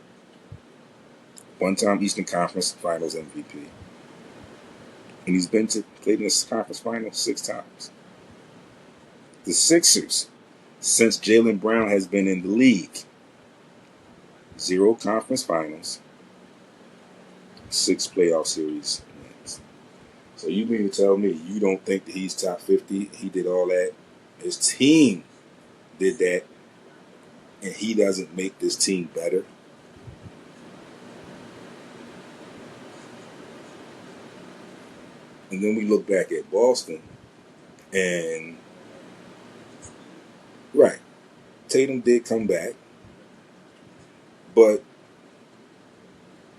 One-time Eastern Conference Finals MVP. And he's played in the conference finals 6 times. The Sixers, since Jaylen Brown has been in the league, 0 conference finals, 6 playoff series wins. So you mean to tell me you don't think that he's top 50? He did all that. His team did that, and he doesn't make this team better? And then we look back at Boston, and right, Tatum did come back, but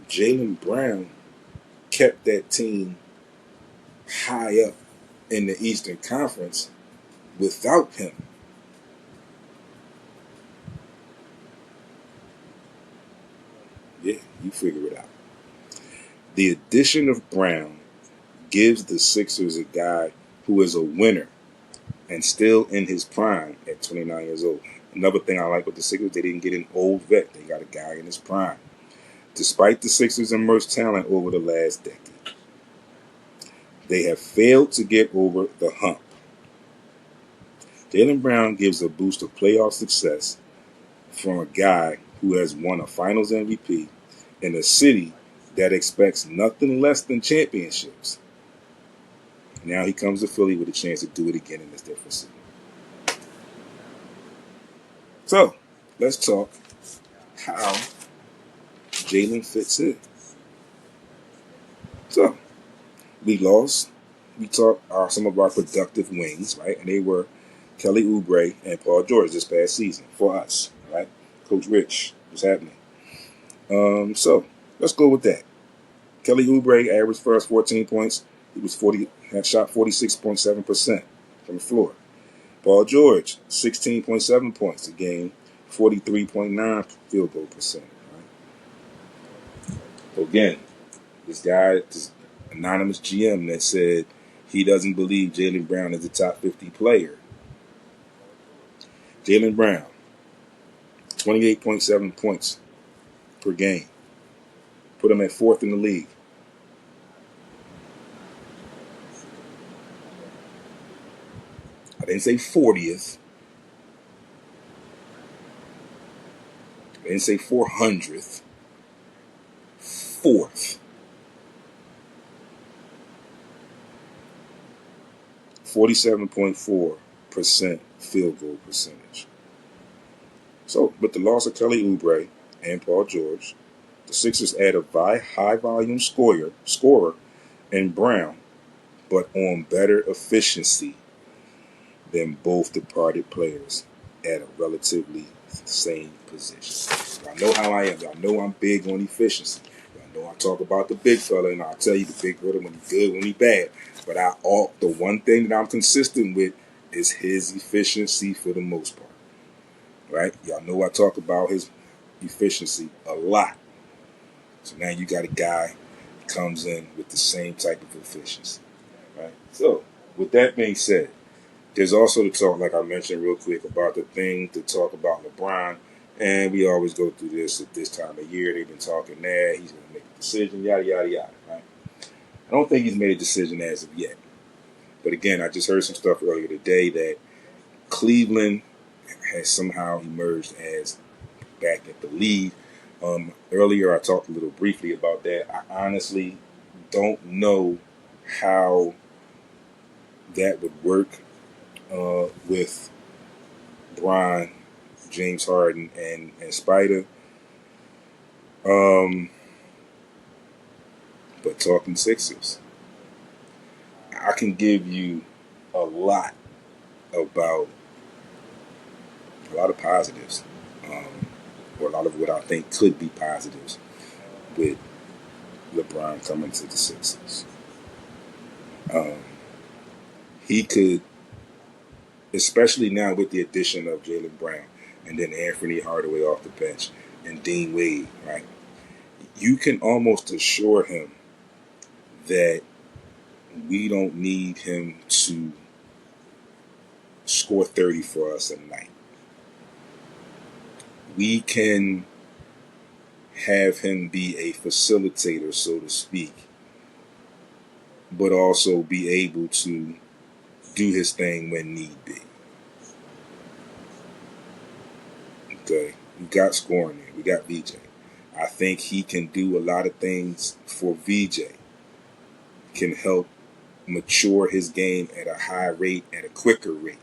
Jaylen Brown kept that team high up in the Eastern Conference without him. Yeah, you figure it out. The addition of Brown gives the Sixers a guy who is a winner and still in his prime at 29 years old. Another thing I like with the Sixers, they didn't get an old vet. They got a guy in his prime. Despite the Sixers' immense talent over the last decade, they have failed to get over the hump. Jaylen Brown gives a boost of playoff success from a guy who has won a Finals MVP in a city that expects nothing less than championships. Now he comes to Philly with a chance to do it again in this different city. So, let's talk how Jaylen fits in. So, we lost. We talked some of our productive wings, right? And they were Kelly Oubre and Paul George this past season for us, right? Coach Rich, what's happening? So, let's go with that. Kelly Oubre averaged first 14 points. He had shot 46.7% from the floor. Paul George, 16.7 points a game, 43.9 field goal percentage. Right? So again, this anonymous GM that said he doesn't believe Jaylen Brown is a top 50 player. Jaylen Brown, 28.7 points per game. Put him at 4th in the league. I didn't say 40th. I didn't say 400th. 4th. 47.4% field goal percentage. So, with the loss of Kelly Oubre and Paul George, the Sixers add a high-volume scorer in Brown, but on better efficiency than both departed players at a relatively same position. Y'all know how I am. Y'all know I'm big on efficiency. Y'all know I talk about the big fella, and I'll tell you the big brother when he's good, when he's bad. But the one thing that I'm consistent with is his efficiency for the most part. Right? Y'all know I talk about his efficiency a lot. So now you got a guy who comes in with the same type of efficiency. Right? So, with that being said, there's also the talk, like I mentioned real quick, about the thing to talk about LeBron. And we always go through this at this time of year. They've been talking there. He's going to make a decision, yada, yada, yada. Right? I don't think he's made a decision as of yet. But again, I just heard some stuff earlier today that Cleveland has somehow emerged as back at the lead. Earlier, I talked a little briefly about that. I honestly don't know how that would work with Bron, James Harden, and Spider. But talking Sixers, I can give you a lot about a lot of positives, or a lot of what I think could be positives with LeBron coming to the Sixers. Um, he could, especially now with the addition of Jaylen Brown and then Anthony Hardaway off the bench and Dean Wade, right? You can almost assure him that we don't need him to score 30 for us a night. We can have him be a facilitator, so to speak, but also be able to do his thing when need be. Okay, we got scoring there. We got VJ. I think he can do a lot of things for VJ. Can help mature his game at a high rate, at a quicker rate.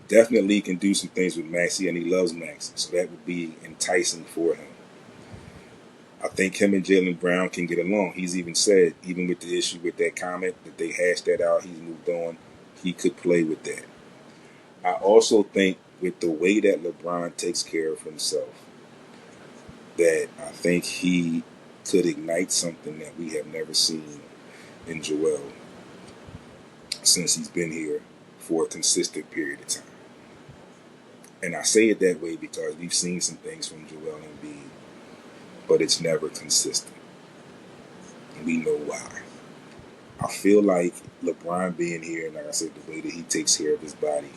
Definitely can do some things with Maxey, and he loves Maxey, so that would be enticing for him. I think him and Jaylen Brown can get along. He's even said, even with the issue with that comment, that they hashed that out, he's moved on, he could play with that. I also think with the way that LeBron takes care of himself, that I think he could ignite something that we have never seen in Joel since he's been here for a consistent period of time. And I say it that way because we've seen some things from Joel Embiid, but it's never consistent. And we know why. I feel like LeBron being here, and like I said, the way that he takes care of his body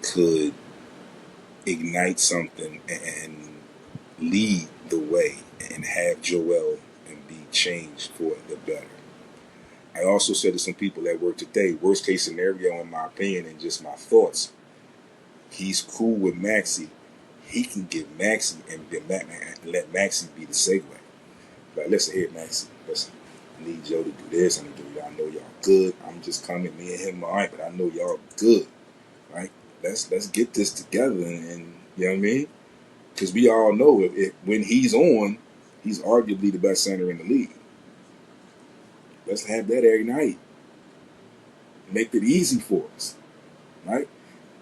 could ignite something and lead the way and have Joel Embiid changed for the better. I also said to some people at work today, worst case scenario in my opinion and just my thoughts, he's cool with Maxey. He can give Maxey and let Maxey be the segue. Like, listen here, Maxey. Listen, I need Joe to do this. I need to do that. I know y'all good. I'm just coming, me and him, all right, but I know y'all good, right? Let's get this together, and you know what I mean? Because we all know if when he's on, he's arguably the best center in the league. Let's have that every night. Make it easy for us, right?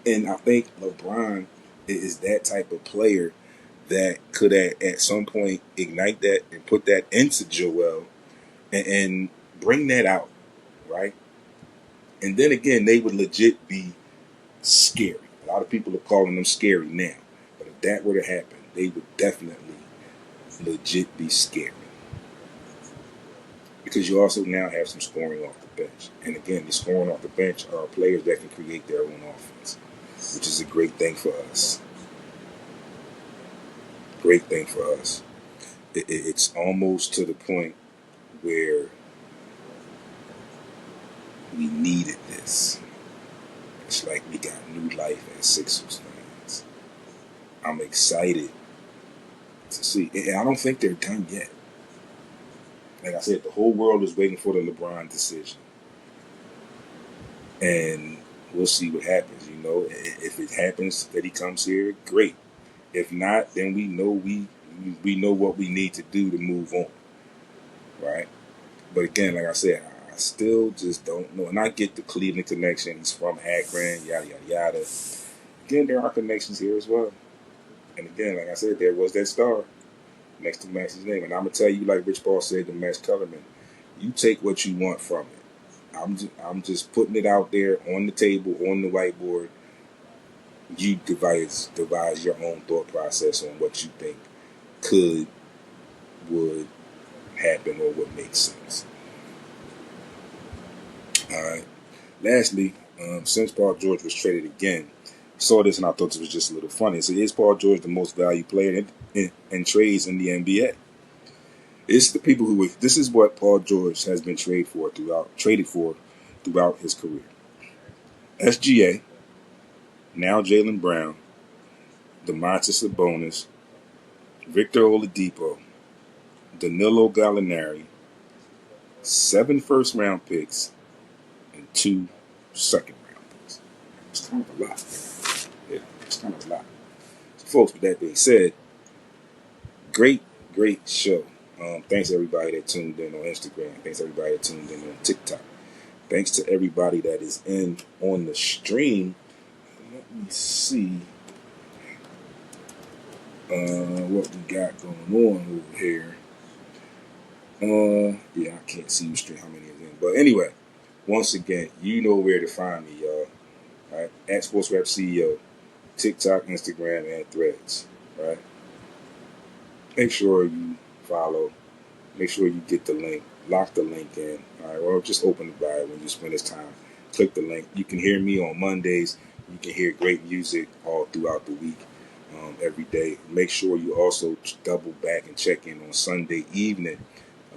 And I think LeBron is that type of player that could at some point ignite that and put that into Joel and bring that out, right? And then again, they would legit be scary. A lot of people are calling them scary now. But if that were to happen, they would definitely legit be scary. Because you also now have some scoring off the bench. And again, the scoring off the bench are players that can create their own offense, which is a great thing for us. Great thing for us. It's almost to the point where we needed this. It's like we got new life as Sixers fans. I'm excited to see. And I don't think they're done yet. Like I said, the whole world is waiting for the LeBron decision. And we'll see what happens, you know. If it happens that he comes here, great. If not, then we know we know what we need to do to move on, right? But again, like I said, I still just don't know. And I get the Cleveland connection. He's from Akron, yada, yada, yada. Again, there are connections here as well. And again, like I said, there was that star next to Max's name. And I'm going to tell you, like Rich Paul said to Max Kellerman, you take what you want from it. I'm just putting it out there on the table, on the whiteboard. You devise your own thought process on what you think would happen or would make sense. All right. Lastly, since Paul George was traded again, I saw this and I thought this was just a little funny. So is Paul George the most valued player in trades in the NBA? It's the people who. This is what Paul George has been traded for throughout his career. SGA, now Jaylen Brown, Domantas Sabonis, Victor Oladipo, Danilo Gallinari, 7 first-round picks, and 2 second-round picks. It's kind of a lot. Yeah, it's kind of a lot. So, folks, with that being said, great show. Thanks everybody that tuned in on Instagram. Thanks everybody that tuned in on TikTok. Thanks to everybody that is in on the stream. Let me see what we got going on over here. Yeah, I can't see you straight how many is in. But anyway, once again, you know where to find me, y'all. Right? At SportsRap CEO, TikTok, Instagram, and Threads. Right? Make sure you follow. Make sure you get the link. Lock the link in. All right, or just open the bio when you spend this time. Click the link. You can hear me on Mondays. You can hear great music all throughout the week, every day. Make sure you also double back and check in on Sunday evening,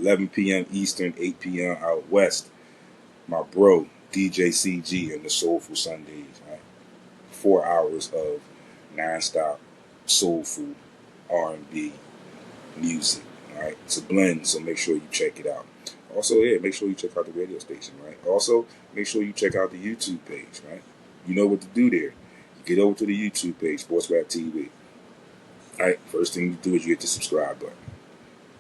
11 p.m. Eastern, 8 p.m. out west. My bro, DJ CG and the Soulful Sundays. Right? 4 hours of nonstop soulful R&B music. All right, it's a blend, so make sure you check it out. Also, yeah, make sure you check out the radio station. Right. Also, make sure you check out the YouTube page. Right. You know what to do there. You get over to the YouTube page, SportsRap TV. All right. First thing you do is you hit the subscribe button.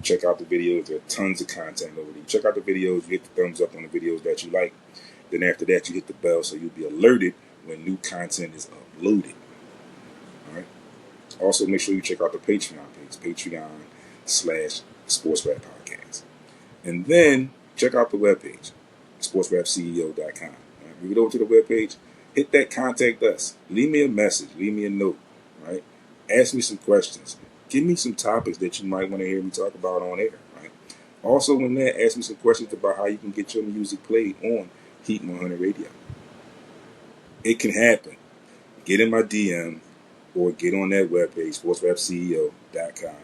Check out the videos. There are tons of content over there. Check out the videos. You hit the thumbs up on the videos that you like. Then after that, you hit the bell so you'll be alerted when new content is uploaded. All right. Also, make sure you check out the Patreon page, Patreon/SportsRap Podcast. And then check out the webpage, SportsRapCEO.com. Right? You get over to the webpage, hit that contact us. Leave me a message. Leave me a note. Right? Ask me some questions. Give me some topics that you might want to hear me talk about on air. Right? Also, in there, ask me some questions about how you can get your music played on Heat 100 Radio. It can happen. Get in my DM or get on that webpage, SportsRapCEO.com.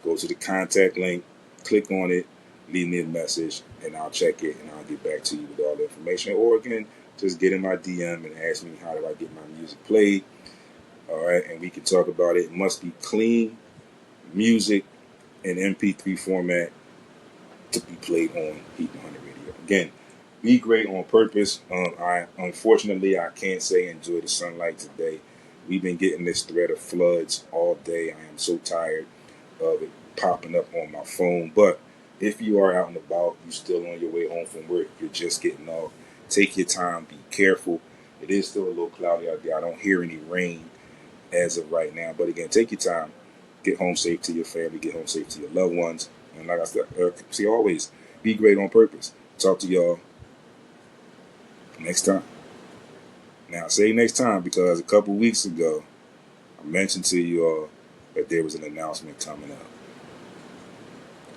Go to the contact link, click on it, leave me a message, and I'll check it and I'll get back to you with all the information. Or again, just get in my DM and ask me how do I get my music played. All right, and we can talk about it. It must be clean music in MP3 format to be played on Heat 100 Radio. Again, be great on purpose. Unfortunately, I can't say enjoy the sunlight today. We've been getting this threat of floods all day. I am so tired of it popping up on my phone. But if you are out and about, you're still on your way home from work, you're just getting off, take your time, be careful. It is still a little cloudy out there. I don't hear any rain as of right now. But again, take your time. Get home safe to your family. Get home safe to your loved ones. And like I said, always be great on purpose. Talk to y'all next time. Now, I say next time because a couple weeks ago, I mentioned to you all that there was an announcement coming up.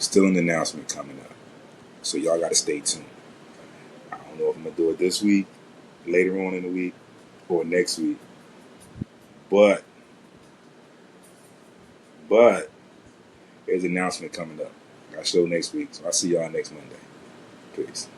Still an announcement coming up. So y'all got to stay tuned. I don't know if I'm going to do it this week, later on in the week, or next week. But there's an announcement coming up. I'll show next week. So I'll see y'all next Monday. Peace.